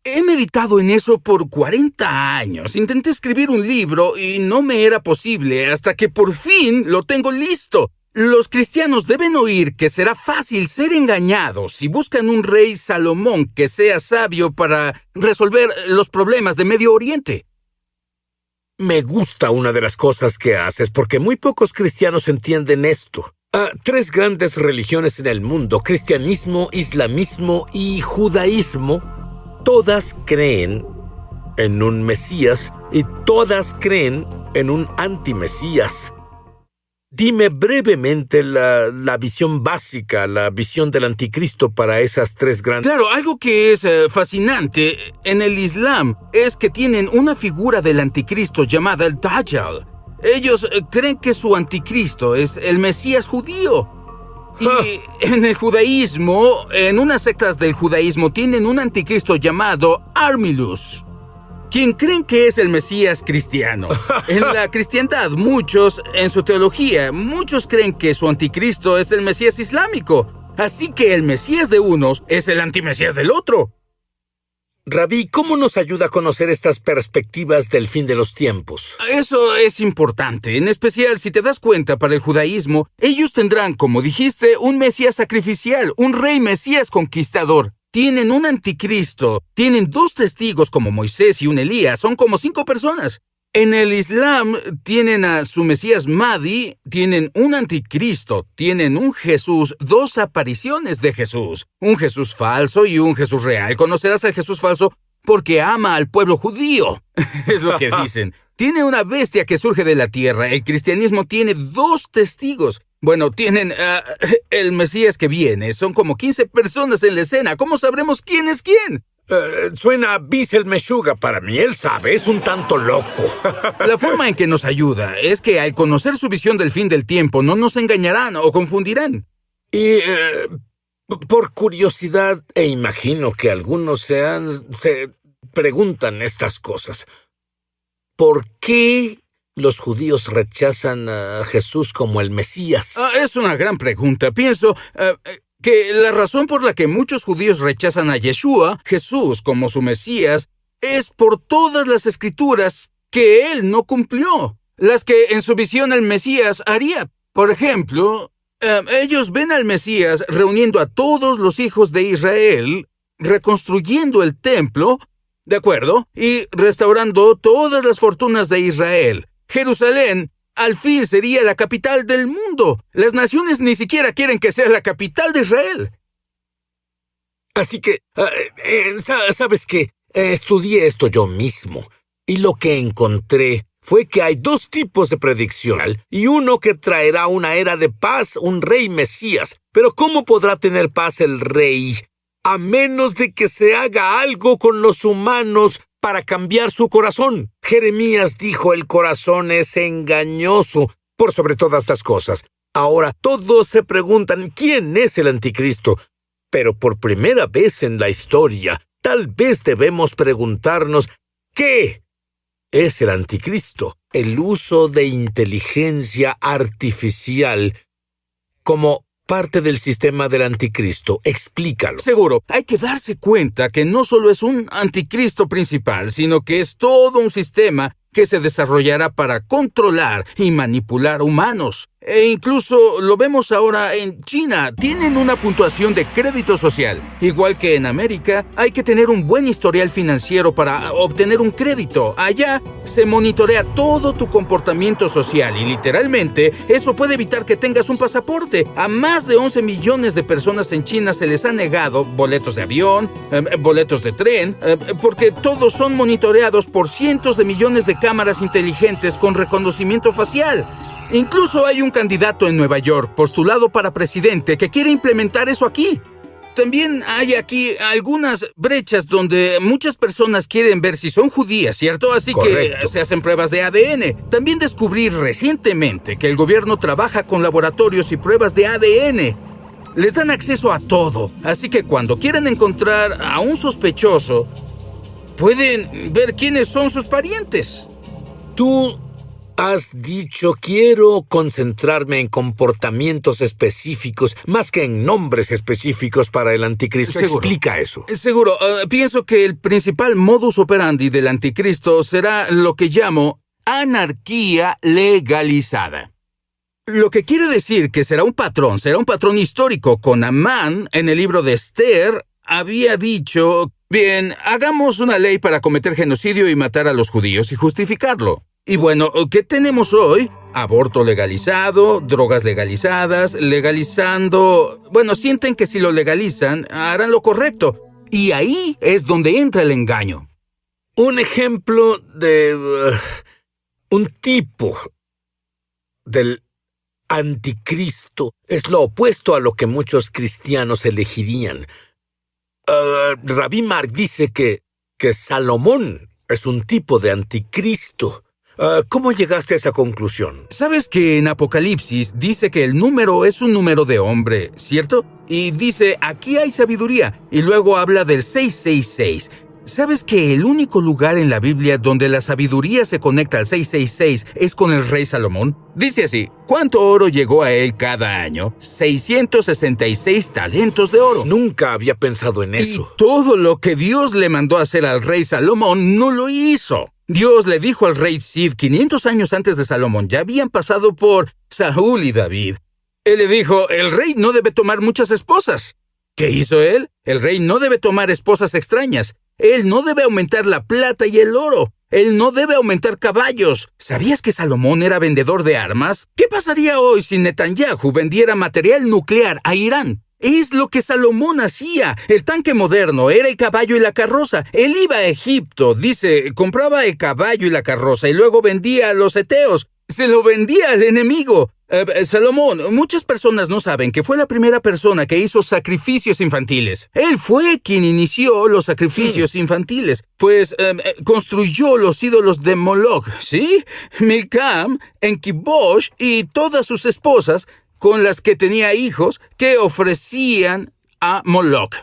C: He meditado en eso por 40 años. Intenté escribir un libro y no me era posible hasta que por fin lo tengo listo. Los cristianos deben oír que será fácil ser engañados si buscan un rey Salomón que sea sabio para resolver los problemas de Medio Oriente.
B: Me gusta una de las cosas que haces porque muy pocos cristianos entienden esto. 3 grandes religiones en el mundo, cristianismo, islamismo y judaísmo, todas creen en un Mesías y todas creen en un antimesías. Dime brevemente la visión básica, la visión del anticristo para esas 3 grandes...
C: Claro, algo que es fascinante en el Islam es que tienen una figura del anticristo llamada el Dajjal. Ellos creen que su anticristo es el Mesías judío. Y en el judaísmo, en unas sectas del judaísmo, tienen un anticristo llamado Armilus, quien creen que es el Mesías cristiano. En la cristiandad, en su teología, muchos creen que su anticristo es el Mesías islámico. Así que el Mesías de unos es el antimesías del otro.
B: Rabí, ¿cómo nos ayuda a conocer estas perspectivas del fin de los tiempos?
C: Eso es importante, en especial si te das cuenta, para el judaísmo, ellos tendrán, como dijiste, un Mesías sacrificial, un rey Mesías conquistador. Tienen un anticristo, tienen 2 testigos como Moisés y un Elías, son como 5 personas. En el Islam tienen a su Mesías Mahdi, tienen un anticristo, tienen un Jesús, 2 apariciones de Jesús, un Jesús falso y un Jesús real. Conocerás al Jesús falso porque ama al pueblo judío, es lo que dicen. Tiene una bestia que surge de la tierra. El cristianismo tiene 2 testigos. Bueno, tienen el Mesías que viene. Son como 15 personas en la escena. ¿Cómo sabremos quién es quién?
B: Suena a Bissell Meshuggah para mí. Él sabe, es un tanto loco.
C: La forma en que nos ayuda es que al conocer su visión del fin del tiempo no nos engañarán o confundirán.
B: Y por curiosidad, e imagino que algunos se preguntan estas cosas. ¿Por qué los judíos rechazan a Jesús como el Mesías?
C: Es una gran pregunta. Pienso que la razón por la que muchos judíos rechazan a Yeshua, Jesús, como su Mesías, es por todas las escrituras que él no cumplió, las que en su visión el Mesías haría. Por ejemplo, ellos ven al Mesías reuniendo a todos los hijos de Israel, reconstruyendo el templo, ¿de acuerdo? Y restaurando todas las fortunas de Israel. Jerusalén, al fin, sería la capital del mundo. Las naciones ni siquiera quieren que sea la capital de Israel.
B: Así que, ¿sabes qué? Estudié esto yo mismo, y lo que encontré fue que hay dos tipos de predicción, y uno que traerá una era de paz, un rey Mesías. Pero ¿cómo podrá tener paz el rey a menos de que se haga algo con los humanos para cambiar su corazón? Jeremías dijo, el corazón es engañoso por sobre todas las cosas. Ahora todos se preguntan, ¿quién es el anticristo? Pero por primera vez en la historia, tal vez debemos preguntarnos, ¿qué es el anticristo? El uso de inteligencia artificial como parte del sistema del anticristo. Explícalo.
C: Seguro, hay que darse cuenta que no solo es un anticristo principal, sino que es todo un sistema que se desarrollará para controlar y manipular humanos. E incluso lo vemos ahora en China. Tienen una puntuación de crédito social. Igual que en América, hay que tener un buen historial financiero para obtener un crédito. Allá se monitorea todo tu comportamiento social y literalmente eso puede evitar que tengas un pasaporte. A más de 11 millones de personas en China se les ha negado boletos de avión, boletos de tren, porque todos son monitoreados por cientos de millones de cámaras inteligentes con reconocimiento facial. Incluso hay un candidato en Nueva York postulado para presidente que quiere implementar eso aquí. También hay aquí algunas brechas donde muchas personas quieren ver si son judías, ¿cierto? Así
B: Correcto.
C: que se hacen pruebas de ADN. También descubrí recientemente que el gobierno trabaja con laboratorios y pruebas de ADN. Les dan acceso a todo, así que cuando quieren encontrar a un sospechoso, pueden ver quiénes son sus parientes.
B: Tú has dicho, quiero concentrarme en comportamientos específicos más que en nombres específicos para el anticristo.
C: Seguro.
B: Explica eso.
C: Seguro, pienso que el principal modus operandi del anticristo será lo que llamo anarquía legalizada. Lo que quiere decir que será un patrón histórico. Con Amán, en el libro de Esther, había dicho, bien, hagamos una ley para cometer genocidio y matar a los judíos y justificarlo. Y bueno, ¿qué tenemos hoy? Aborto legalizado, drogas legalizadas, legalizando... Bueno, sienten que si lo legalizan, harán lo correcto. Y ahí es donde entra el engaño.
B: Un ejemplo de un tipo del anticristo es lo opuesto a lo que muchos cristianos elegirían. Rabí Mark dice que Salomón es un tipo de anticristo. ¿Cómo llegaste a esa conclusión?
C: ¿Sabes que en Apocalipsis dice que el número es un número de hombre, cierto? Y dice, aquí hay sabiduría, y luego habla del 666. ¿Sabes que el único lugar en la Biblia donde la sabiduría se conecta al 666 es con el rey Salomón? Dice así, ¿cuánto oro llegó a él cada año? 666 talentos de oro.
B: Nunca había pensado en eso.
C: Y todo lo que Dios le mandó a hacer al rey Salomón no lo hizo. Dios le dijo al rey Sid 500 años antes de Salomón, ya habían pasado por Saúl y David. Él le dijo, el rey no debe tomar muchas esposas. ¿Qué hizo él? El rey no debe tomar esposas extrañas. Él no debe aumentar la plata y el oro. Él no debe aumentar caballos. ¿Sabías que Salomón era vendedor de armas? ¿Qué pasaría hoy si Netanyahu vendiera material nuclear a Irán? Es lo que Salomón hacía. El tanque moderno era el caballo y la carroza. Él iba a Egipto, dice, compraba el caballo y la carroza y luego vendía a los heteos. Se lo vendía al enemigo. Salomón, muchas personas no saben que fue la primera persona que hizo sacrificios infantiles. Él fue quien inició los sacrificios infantiles, pues construyó los ídolos de Moloch, ¿sí? Milcam, Enkibosh y todas sus esposas, con las que tenía hijos, que ofrecían a Moloch.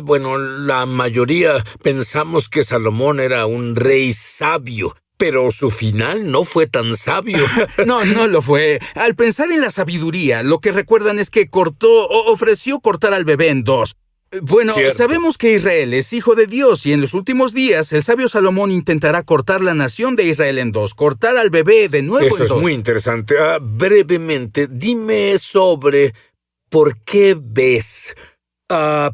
B: Bueno, la mayoría pensamos que Salomón era un rey sabio, pero su final no fue tan sabio.
C: No lo fue. Al pensar en la sabiduría, lo que recuerdan es que ofreció cortar al bebé en dos. Bueno,
B: Cierto.
C: Sabemos que Israel es hijo de Dios y en los últimos días el sabio Salomón intentará cortar la nación de Israel en dos, cortar al bebé de nuevo
B: Eso
C: en
B: es
C: dos.
B: muy interesante. Brevemente, dime sobre por qué ves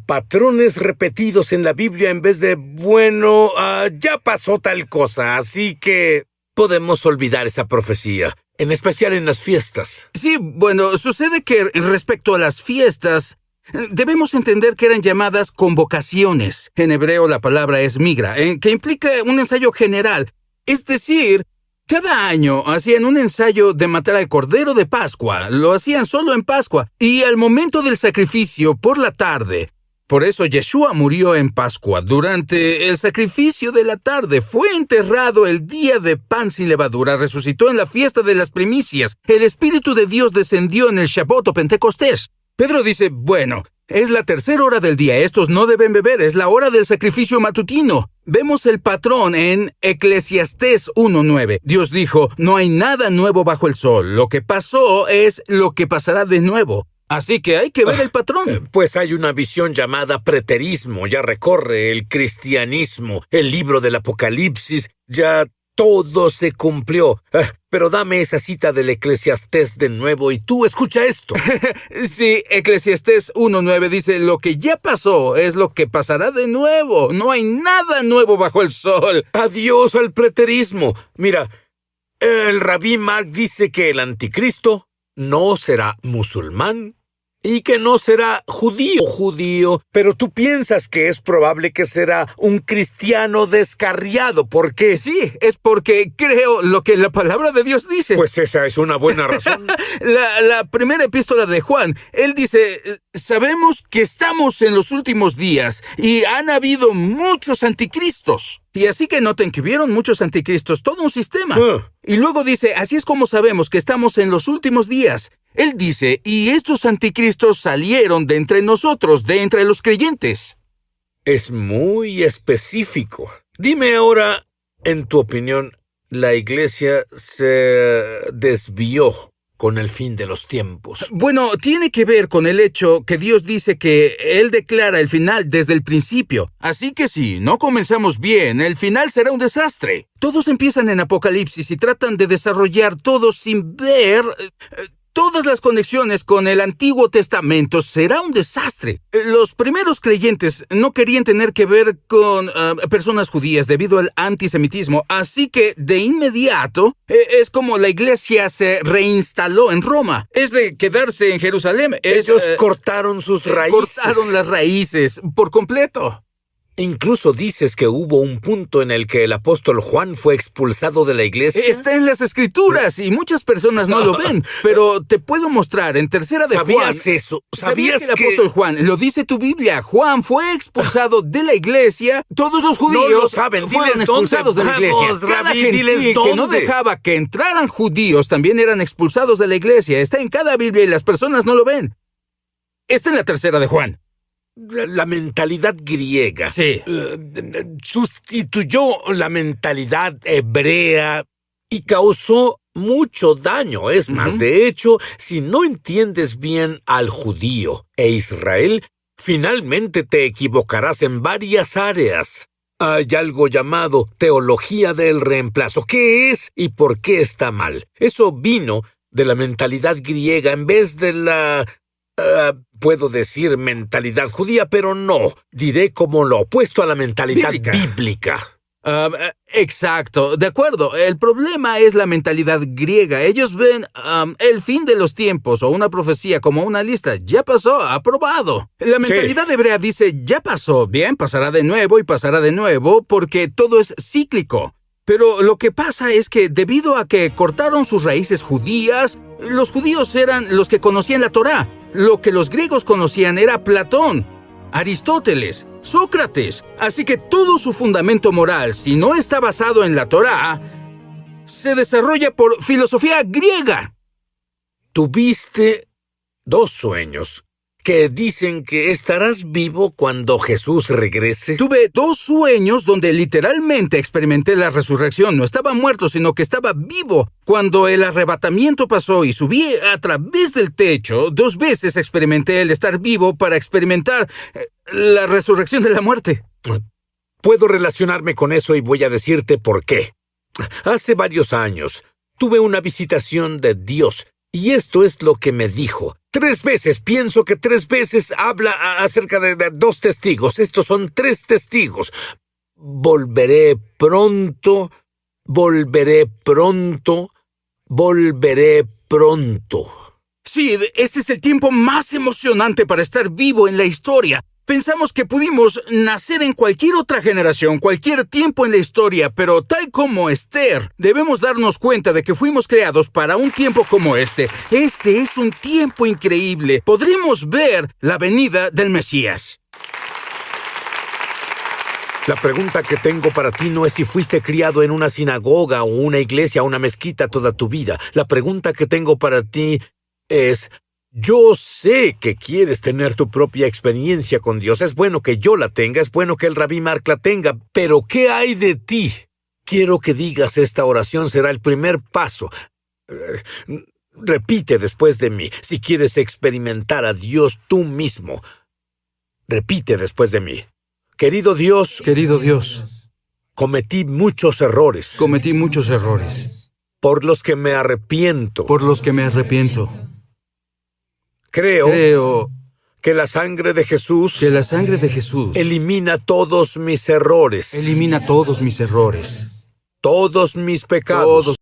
B: patrones repetidos en la Biblia en vez de, ya pasó tal cosa, así que podemos olvidar esa profecía, en especial en las fiestas.
C: Sí, bueno, sucede que respecto a las fiestas, debemos entender que eran llamadas convocaciones. En hebreo la palabra es migra, que implica un ensayo general. Es decir, cada año hacían un ensayo de matar al Cordero de Pascua. Lo hacían solo en Pascua. Y al momento del sacrificio, por la tarde. Por eso Yeshua murió en Pascua. Durante el sacrificio de la tarde fue enterrado el día de pan sin levadura. Resucitó en la fiesta de las primicias. El Espíritu de Dios descendió en el Shabbat o Pentecostés. Pedro dice, bueno, es la tercera hora del día. Estos no deben beber. Es la hora del sacrificio matutino. Vemos el patrón en Eclesiastés 1:9. Dios dijo, no hay nada nuevo bajo el sol. Lo que pasó es lo que pasará de nuevo. Así que hay que ver el patrón.
B: Pues hay una visión llamada preterismo, ya recorre el cristianismo, el libro del Apocalipsis, ya todo se cumplió. Pero dame esa cita del Eclesiastés de nuevo y tú escucha esto.
C: Sí, Eclesiastés 1:9 dice, lo que ya pasó es lo que pasará de nuevo. No hay nada nuevo bajo el sol.
B: Adiós al preterismo. Mira, el rabí Mark dice que el anticristo no será musulmán y que no será judío, pero tú piensas que es probable que será un cristiano descarriado. ¿Por qué?
C: Sí, es porque creo lo que la palabra de Dios dice.
B: Pues esa es una buena razón.
C: La primera epístola de Juan, él dice, sabemos que estamos en los últimos días y han habido muchos anticristos. Y así que noten que hubieron muchos anticristos, todo un sistema. Y luego dice, así es como sabemos que estamos en los últimos días. Él dice, y estos anticristos salieron de entre nosotros, de entre los creyentes.
B: Es muy específico. Dime ahora, en tu opinión, ¿la iglesia se desvió con el fin de los tiempos?
C: Bueno, tiene que ver con el hecho que Dios dice que Él declara el final desde el principio. Así que si no comenzamos bien, el final será un desastre. Todos empiezan en Apocalipsis y tratan de desarrollar todo sin ver todas las conexiones con el Antiguo Testamento. Será un desastre. Los primeros creyentes no querían tener que ver con personas judías debido al antisemitismo, así que de inmediato es como la iglesia se reinstaló en Roma. Es de quedarse en Jerusalén.
B: Ellos cortaron sus raíces.
C: Cortaron las raíces por completo.
B: Incluso dices que hubo un punto en el que el apóstol Juan fue expulsado de la iglesia.
C: Está en las Escrituras y muchas personas no lo ven, pero te puedo mostrar en Tercera de Juan.
B: ¿Sabías eso? ¿Sabías
C: que el apóstol Juan, lo dice tu Biblia, Juan fue expulsado de la iglesia? Todos los judíos
B: no lo saben.
C: fueron
B: Diles
C: expulsados
B: dónde.
C: de la iglesia.
B: Vamos,
C: Cada
B: Rabí,
C: gentil
B: diles
C: que no
B: dónde.
C: dejaba que entraran judíos también eran expulsados de la iglesia. Está en cada Biblia y las personas no lo ven. Está en la Tercera de Juan.
B: La mentalidad griega
C: Sí.
B: Sustituyó la mentalidad hebrea y causó mucho daño. Es más, de hecho, si no entiendes bien al judío e Israel, finalmente te equivocarás en varias áreas. Hay algo llamado teología del reemplazo. ¿Qué es y por qué está mal? Eso vino de la mentalidad griega en vez de la... puedo decir mentalidad judía, pero no. Diré como lo opuesto a la mentalidad bíblica.
C: Exacto, de acuerdo. El problema es la mentalidad griega. Ellos ven el fin de los tiempos o una profecía como una lista. Ya pasó, aprobado. La mentalidad hebrea dice, ya pasó, bien, pasará de nuevo y pasará de nuevo porque todo es cíclico. Pero lo que pasa es que debido a que cortaron sus raíces judías, Los judíos eran los que conocían la Torá. Lo que los griegos conocían era Platón, Aristóteles, Sócrates. Así que todo su fundamento moral, si no está basado en la Torá, se desarrolla por filosofía griega.
B: Tuviste 2 sueños que dicen que estarás vivo cuando Jesús regrese.
C: Tuve 2 sueños donde literalmente experimenté la resurrección. No estaba muerto, sino que estaba vivo. Cuando el arrebatamiento pasó y subí a través del techo, 2 veces experimenté el estar vivo para experimentar la resurrección de la muerte.
B: Puedo relacionarme con eso y voy a decirte por qué. Hace varios años tuve una visitación de Dios. Y esto es lo que me dijo. 3 veces, pienso que 3 veces habla acerca de 2 testigos. Estos son 3 testigos. Volveré pronto, volveré pronto, volveré pronto.
C: Sí, este es el tiempo más emocionante para estar vivo en la historia. Pensamos que pudimos nacer en cualquier otra generación, cualquier tiempo en la historia, pero tal como Esther, debemos darnos cuenta de que fuimos creados para un tiempo como este. Este es un tiempo increíble. Podremos ver la venida del Mesías.
B: La pregunta que tengo para ti no es si fuiste criado en una sinagoga o una iglesia o una mezquita toda tu vida. La pregunta que tengo para ti es: yo sé que quieres tener tu propia experiencia con Dios. Es bueno que yo la tenga, es bueno que el Rabí Mark la tenga, pero ¿qué hay de ti? Quiero que digas esta oración, será el primer paso. Repite después de mí, si quieres experimentar a Dios tú mismo. Repite después de mí. Querido Dios, cometí muchos errores.
C: Cometí muchos errores.
B: Por los que me arrepiento. Creo que la sangre de Jesús elimina todos mis errores.
C: Elimina todos mis errores.
B: Todos mis pecados.